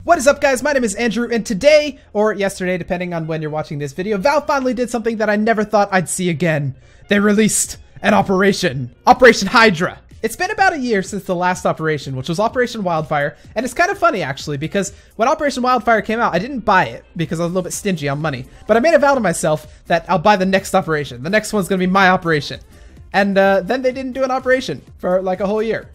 What is up, guys? My name is Andrew, and today, or yesterday, depending on when you're watching this video, Valve finally did something that I never thought I'd see again. They released an Operation Hydra. It's been about a year since the last operation, which was Operation Wildfire, and it's kind of funny actually, because when Operation Wildfire came out, I didn't buy it because I was a little bit stingy on money, but I made a vow to myself that I'll buy the next operation. The next one's gonna be my operation. And then they didn't do an operation for like a whole year.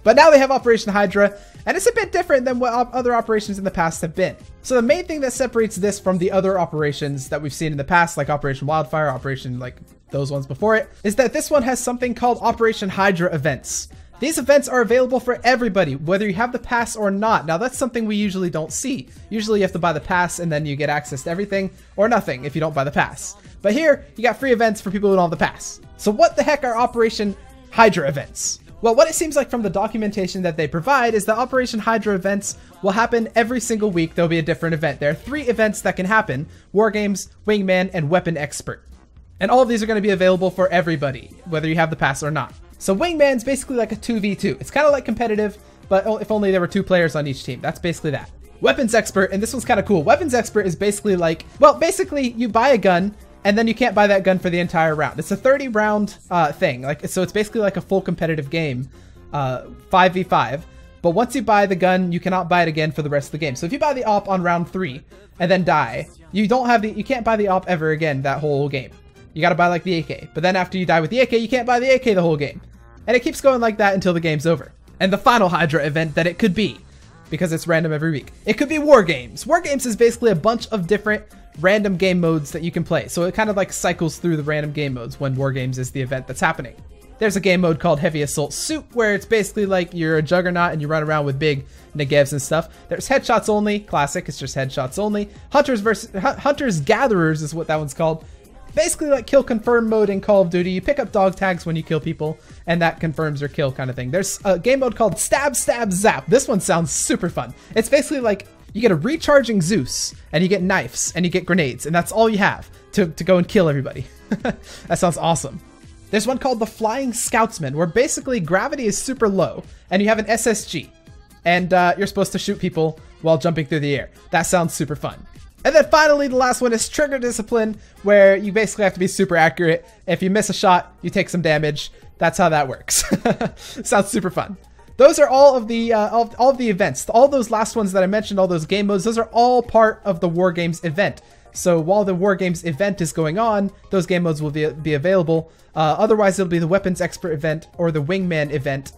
But now they have Operation Hydra, and it's a bit different than what other operations in the past have been. So the main thing that separates this from the other operations that we've seen in the past, like Operation Wildfire, Operation like those ones before it, is that this one has something called Operation Hydra events. These events are available for everybody, whether you have the pass or not. Now that's something we usually don't see. Usually you have to buy the pass and then you get access to everything, or nothing if you don't buy the pass. But here, you got free events for people who don't have the pass. So what the heck are Operation Hydra events? Well, what it seems like from the documentation that they provide is that Operation Hydra events will happen every single week. There'll be a different event. There are 3 events that can happen: War Games, Wingman, and Weapon Expert. And all of these are going to be available for everybody, whether you have the pass or not. So Wingman's basically like a 2v2. It's kind of like competitive, but if only there were 2 players on each team. That's basically that. Weapons Expert, and this one's kind of cool. Weapons Expert is basically like, well, basically you buy a gun, and then you can't buy that gun for the entire round. It's a 30 round thing. So it's basically like a full competitive game, 5v5. But once you buy the gun, you cannot buy it again for the rest of the game. So if you buy the op on round 3 and then die, you can't buy the op ever again that whole game. You gotta buy like the AK. But then after you die with the AK, you can't buy the AK the whole game. And it keeps going like that until the game's over. And the final Hydra event that it could be, because it's random every week, it could be War Games. War Games is basically a bunch of different random game modes that you can play. So it kind of like cycles through the random game modes when War Games is the event that's happening. There's a game mode called Heavy Assault Suit, where it's basically like you're a juggernaut and you run around with big negevs and stuff. There's Headshots Only, classic, it's just Headshots Only. Hunters Gatherers is what that one's called. Basically like kill confirm mode in Call of Duty. You pick up dog tags when you kill people, and that confirms your kill kind of thing. There's a game mode called Stab Stab Zap. This one sounds super fun. It's basically like you get a recharging Zeus, and you get knives, and you get grenades, and that's all you have to go and kill everybody. That sounds awesome. There's one called the Flying Scoutsman, where basically gravity is super low, and you have an SSG, and you're supposed to shoot people while jumping through the air. That sounds super fun. And then finally, the last one is Trigger Discipline, where you basically have to be super accurate. If you miss a shot, you take some damage. That's how that works. Sounds super fun. Those are all of the events. All those last ones that I mentioned, all those game modes, those are all part of the War Games event. So while the War Games event is going on, those game modes will be available. Otherwise, it'll be the Weapons Expert event or the Wingman event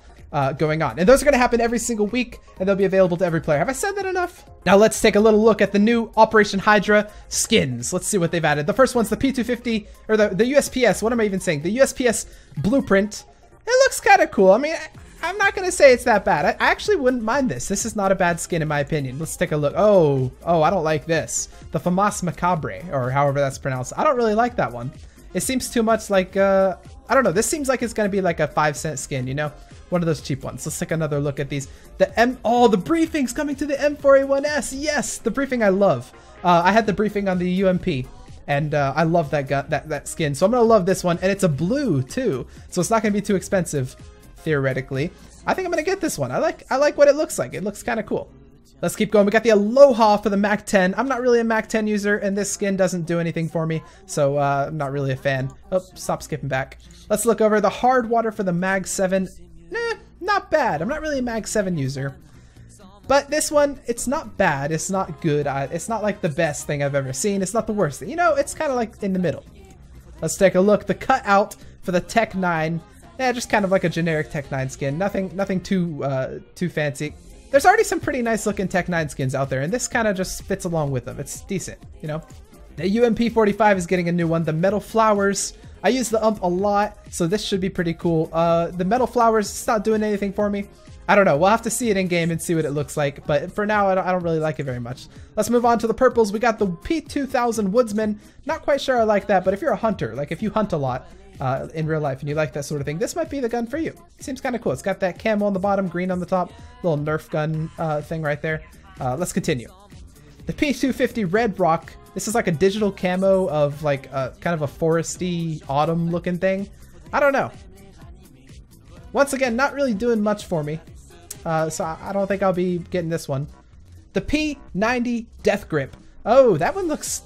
going on. And those are going to happen every single week, and they'll be available to every player. Have I said that enough? Now let's take a little look at the new Operation Hydra skins. Let's see what they've added. The first one's the P250, or the USPS. What am I even saying? The USPS blueprint. It looks kind of cool. I mean, I'm not going to say it's that bad. I actually wouldn't mind this. This is not a bad skin in my opinion. Let's take a look. Oh, I don't like this. The Famas Macabre, or however that's pronounced. I don't really like that one. It seems too much like, I don't know. This seems like it's going to be like a 5-cent skin, you know? One of those cheap ones. Let's take another look at these. Oh, the briefing's coming to the M4A1S. Yes, the briefing I love. I had the briefing on the UMP, and I love that skin. So I'm gonna love this one, and it's a blue too, so it's not gonna be too expensive, theoretically. I think I'm gonna get this one. I like what it looks like. It looks kind of cool. Let's keep going. We got the Aloha for the Mac 10. I'm not really a Mac 10 user, and this skin doesn't do anything for me, so I'm not really a fan. Oh, stop skipping back. Let's look over the Hard Water for the Mag 7. Not bad. I'm not really a Mag 7 user. But this one, it's not bad. It's not good. It's not like the best thing I've ever seen. It's not the worst thing. You know, it's kind of like in the middle. Let's take a look. The cutout for the Tech 9. Yeah, just kind of like a generic Tech 9 skin. Nothing too fancy. There's already some pretty nice looking Tech 9 skins out there, and this kind of just fits along with them. It's decent, you know. The UMP 45 is getting a new one. The Metal Flowers. I use the UMP a lot, so this should be pretty cool. The Metal Flowers, it's not doing anything for me. I don't know. We'll have to see it in game and see what it looks like. But for now, I don't really like it very much. Let's move on to the purples. We got the P2000 Woodsman. Not quite sure I like that, but if you're a hunter, like if you hunt a lot in real life and you like that sort of thing, this might be the gun for you. It seems kind of cool. It's got that camo on the bottom, green on the top, little Nerf gun thing right there. Let's continue. The P250 Red Rock. This is like a digital camo of like kind of a foresty autumn looking thing. I don't know. Once again, not really doing much for me. So I don't think I'll be getting this one. The P90 Death Grip. Oh, that looks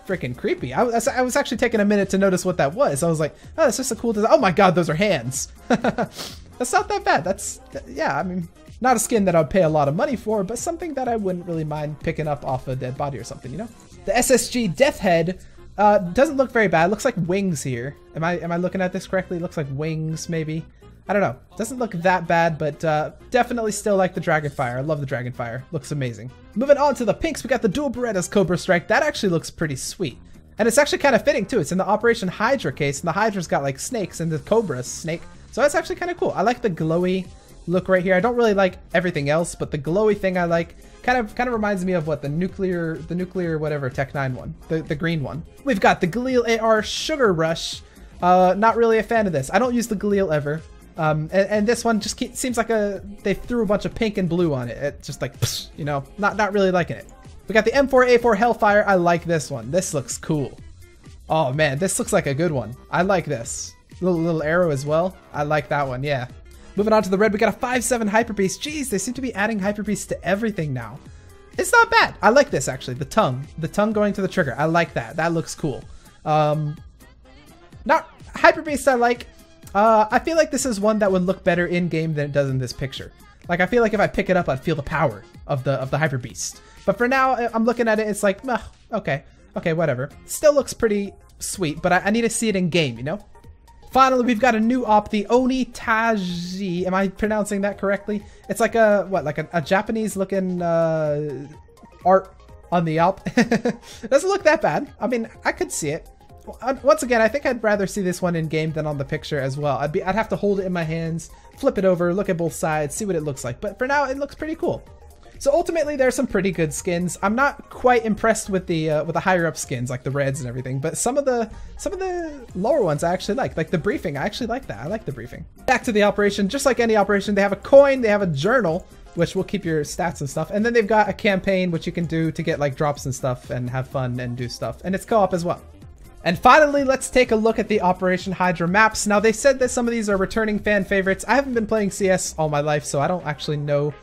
freaking creepy. I was actually taking a minute to notice what that was. I was like, oh, that's just a cool design. Oh my god, those are hands. That's not that bad. Yeah, I mean, not a skin that I would pay a lot of money for, but something that I wouldn't really mind picking up off a dead body or something, you know? The SSG Death Head doesn't look very bad. It looks like wings here. Am I looking at this correctly? It looks like wings, maybe. I don't know. Doesn't look that bad, but definitely still like the Dragonfire. I love the Dragonfire. Looks amazing. Moving on to the pinks, we got the Dual Berettas Cobra Strike. That actually looks pretty sweet. And it's actually kind of fitting too. It's in the Operation Hydra case, and the Hydra's got like snakes, and the Cobra's snake. So that's actually kind of cool. I like the glowy look right here. I don't really like everything else, but the glowy thing I like. Kind of reminds me of what the nuclear whatever Tech 9 one, the green one. We've got the Galil AR Sugar Rush. Not really a fan of this. I don't use the Galil ever. And this one just seems like they threw a bunch of pink and blue on it. It's just like, psh, you know, not really liking it. We got the M4A4 Hellfire. I like this one. This looks cool. Oh man, this looks like a good one. I like this. Little arrow as well. I like that one, yeah. Moving on to the red, we got a 5.7 Hyper Beast. Jeez, they seem to be adding Hyper Beast to everything now. It's not bad. I like this actually. The tongue going to the trigger. I like that. That looks cool. Not Hyper Beast I like. I feel like this is one that would look better in game than it does in this picture. Like I feel like if I pick it up, I'd feel the power of the Hyper Beast. But for now, I'm looking at it. It's like, okay, whatever. Still looks pretty sweet, but I need to see it in game, you know. Finally, we've got a new op, the Onitaji. Am I pronouncing that correctly? It's like a Japanese-looking art on the op. Doesn't look that bad. I mean, I could see it. Once again, I think I'd rather see this one in game than on the picture as well. I'd have to hold it in my hands, flip it over, look at both sides, see what it looks like. But for now, it looks pretty cool. So ultimately, there's some pretty good skins. I'm not quite impressed with the higher up skins, like the reds and everything. But some of the lower ones I actually like the briefing. I actually like that. I like the briefing. Back to the operation. Just like any operation, they have a coin, they have a journal, which will keep your stats and stuff. And then they've got a campaign, which you can do to get like drops and stuff and have fun and do stuff. And it's co-op as well. And finally, let's take a look at the Operation Hydra maps. Now, they said that some of these are returning fan favorites. I haven't been playing CS all my life, so I don't actually know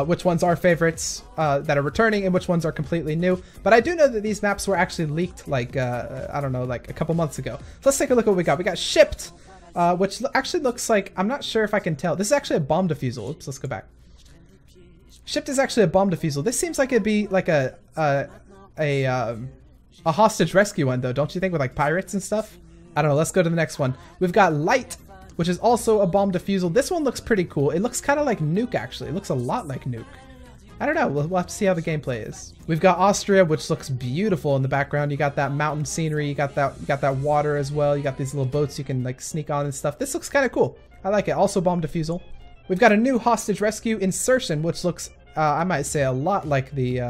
which ones are favorites that are returning and which ones are completely new. But I do know that these maps were actually leaked like, I don't know, like a couple months ago. So let's take a look at what we got. We got Shipped, which actually looks like, I'm not sure if I can tell. This is actually a bomb defusal. Oops, let's go back. Shipped is actually a bomb defusal. This seems like it'd be like a hostage rescue one though, don't you think, with like pirates and stuff? I don't know, let's go to the next one. We've got Light, which is also a bomb defusal. This one looks pretty cool. It looks kind of like Nuke actually. It looks a lot like Nuke. I don't know, we'll have to see how the gameplay is. We've got Austria, which looks beautiful in the background. You got that mountain scenery, you got that water as well. You got these little boats you can like sneak on and stuff. This looks kind of cool. I like it. Also bomb defusal. We've got a new hostage rescue, Insertion, which looks I might say a lot like the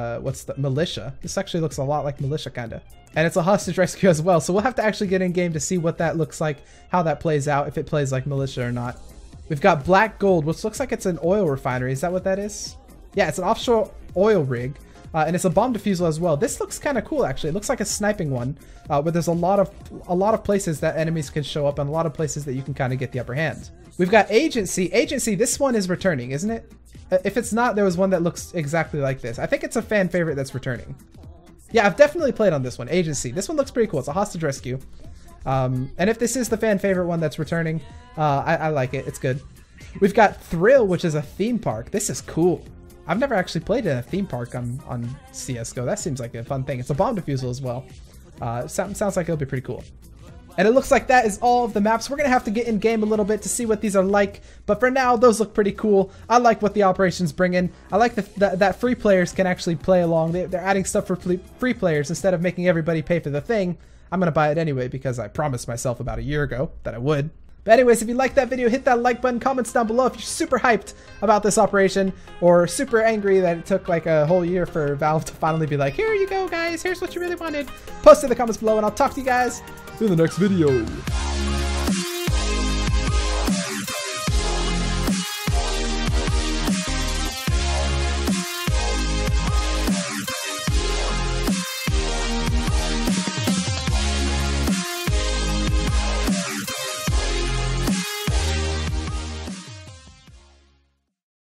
Militia. This actually looks a lot like Militia kinda. And it's a hostage rescue as well, so we'll have to actually get in game to see what that looks like, how that plays out, if it plays like Militia or not. We've got Black Gold, which looks like it's an oil refinery. Is that what that is? Yeah, it's an offshore oil rig, and it's a bomb defusal as well. This looks kind of cool actually. It looks like a sniping one, where there's a lot of places that enemies can show up and a lot of places that you can kind of get the upper hand. We've got Agency. Agency, this one is returning, isn't it? If it's not, there was one that looks exactly like this. I think it's a fan favorite that's returning. Yeah, I've definitely played on this one, Agency. This one looks pretty cool. It's a hostage rescue. And if this is the fan favorite one that's returning, I like it. It's good. We've got Thrill, which is a theme park. This is cool. I've never actually played in a theme park on CSGO. That seems like a fun thing. It's a bomb defusal as well. Sounds like it'll be pretty cool. And it looks like that is all of the maps. We're going to have to get in game a little bit to see what these are like. But for now, those look pretty cool. I like what the operations bring in. I like that free players can actually play along. They're adding stuff for free players instead of making everybody pay for the thing. I'm going to buy it anyway because I promised myself about a year ago that I would. But anyways, if you liked that video, hit that like button, comments down below if you're super hyped about this operation or super angry that it took like a whole year for Valve to finally be like, here you go guys, here's what you really wanted. Post in the comments below and I'll talk to you guys in the next video.